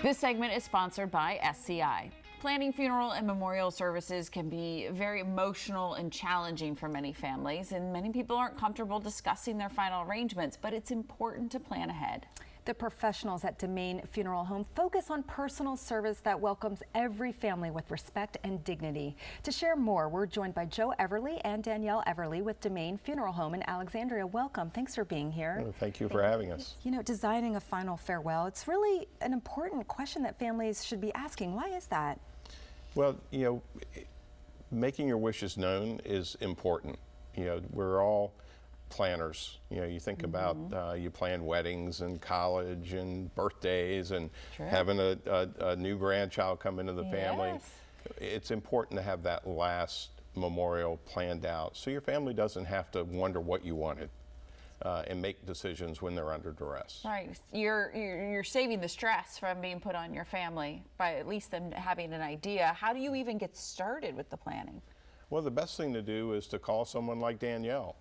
This segment is sponsored by SCI. Planning funeral and memorial services can be very emotional and challenging for many families, and many people aren't comfortable discussing their final arrangements, but it's important to plan ahead. The professionals at Demaine Funeral Home focus on personal service that welcomes every family with respect and dignity. To share more, we're joined by Joe Everly and Danielle Everly with Demaine Funeral Home in Alexandria. Welcome. Thanks for being here. Well, thank you for having us. You know, designing a final farewell, it's really an important question that families should be asking. Why is that? Well, you know, making your wishes known is important. You know, we're all planners. You know, you think about you plan weddings and college and birthdays and having a new grandchild come into the family. It's important to have that last memorial planned out so your family doesn't have to wonder what you wanted and make decisions when they're under duress. Right. You're saving the stress from being put on your family by at least them having an idea. How do you even get started with the planning? Well, the best thing to do is to call someone like Danielle.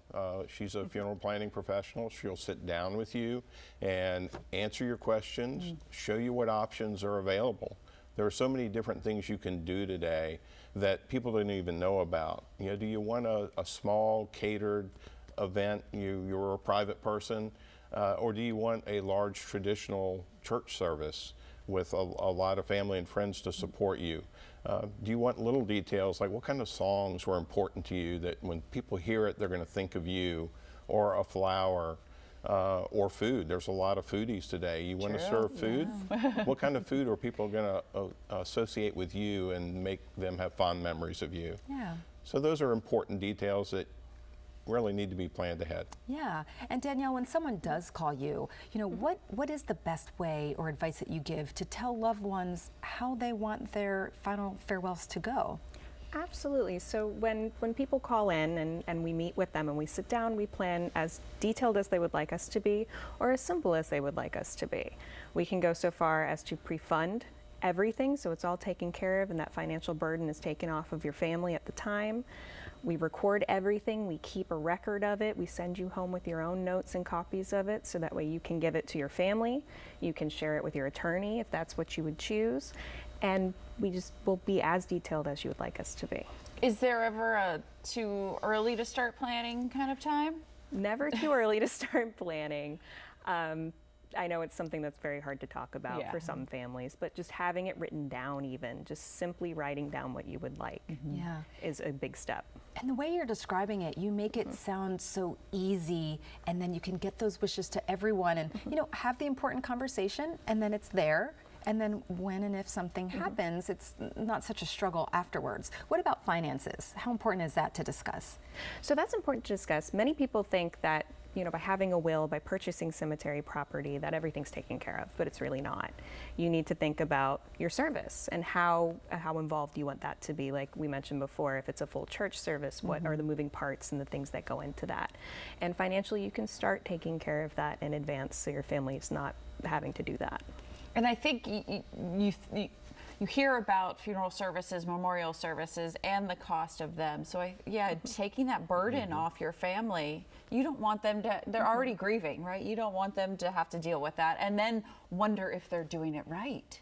She's a funeral planning professional. She'll sit down with you and answer your questions, show you what options are available. There are so many different things you can do today that people don't even know about. You know, do you want a small catered event, you're a private person, or do you want a large traditional church service with a lot of family and friends to support you? Do you want little details like what kind of songs were important to you that when people hear it they're going to think of you, or a flower, or food? There's a lot of foodies today. You want to serve food? What kind of food are people going to associate with you and make them have fond memories of you? So those are important details that really need to be planned ahead. Yeah, and Danielle, when someone does call you, you know, what is the best way or advice that you give to tell loved ones how they want their final farewells to go? Absolutely. So when people call in and we meet with them and we sit down, we plan as detailed as they would like us to be or as simple as they would like us to be. We can go so far as to pre-fund everything, so it's all taken care of and that financial burden is taken off of your family at the time. We record everything, we keep a record of it, we send you home with your own notes and copies of it so that way you can give it to your family, you can share it with your attorney if that's what you would choose, and we just will be as detailed as you would like us to be. Is there ever a too early to start planning kind of time? Never too early to start planning. I know it's something that's very hard to talk about for some families, but just having it written down, even just simply writing down what you would like is a big step. And the way you're describing it, you make it sound so easy, and then you can get those wishes to everyone and you know, have the important conversation, and then it's there. And then when and if something happens, it's not such a struggle afterwards. What about finances? How important is that to discuss? So that's important to discuss. Many people think that, you know, by having a will, by purchasing cemetery property, that everything's taken care of, but it's really not. You need to think about your service and how involved you want that to be. Like we mentioned before, if it's a full church service, what are the moving parts and the things that go into that? And financially, you can start taking care of that in advance so your family is not having to do that. And I think you hear about funeral services, memorial services, and the cost of them. So taking that burden off your family, you don't want them to, they're already grieving, right? You don't want them to have to deal with that and then wonder if they're doing it right.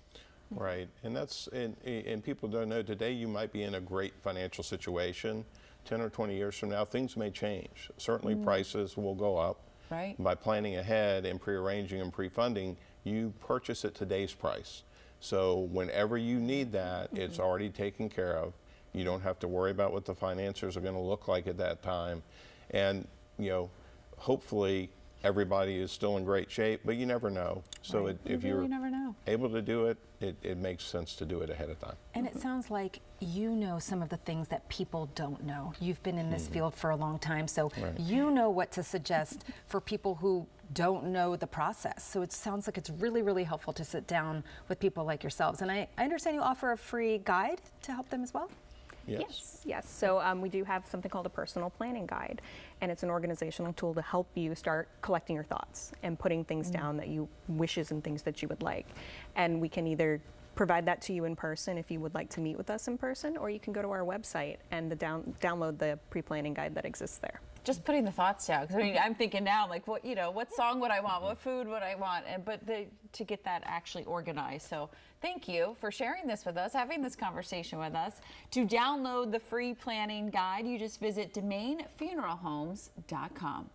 Right, and that's, and people don't know, today you might be in a great financial situation. 10 or 20 years from now, things may change. Certainly prices will go up. Right. By planning ahead and pre-arranging and pre-funding, you purchase at today's price. So whenever you need that, it's already taken care of. You don't have to worry about what the financiers are going to look like at that time. And, you know, hopefully everybody is still in great shape, but you never know. So if you're never know. able to do it, it makes sense to do it ahead of time. And it sounds like you know some of the things that people don't know. You've been in this field for a long time, so you know what to suggest for people who don't know the process. So it sounds like it's really, really helpful to sit down with people like yourselves. And I understand you offer a free guide to help them as well? Yes. So we do have something called a personal planning guide, and it's an organizational tool to help you start collecting your thoughts and putting things down that you wishes and things that you would like. And we can either provide that to you in person if you would like to meet with us in person, or you can go to our website and download the pre-planning guide that exists there. just putting the thoughts down. 'Cause I mean, I'm thinking now, like, what, what song would I want? What food would I want? But to get that actually organized. So thank you for sharing this with us, having this conversation with us. To download the free planning guide, you just visit DemaineFuneralHomes.com.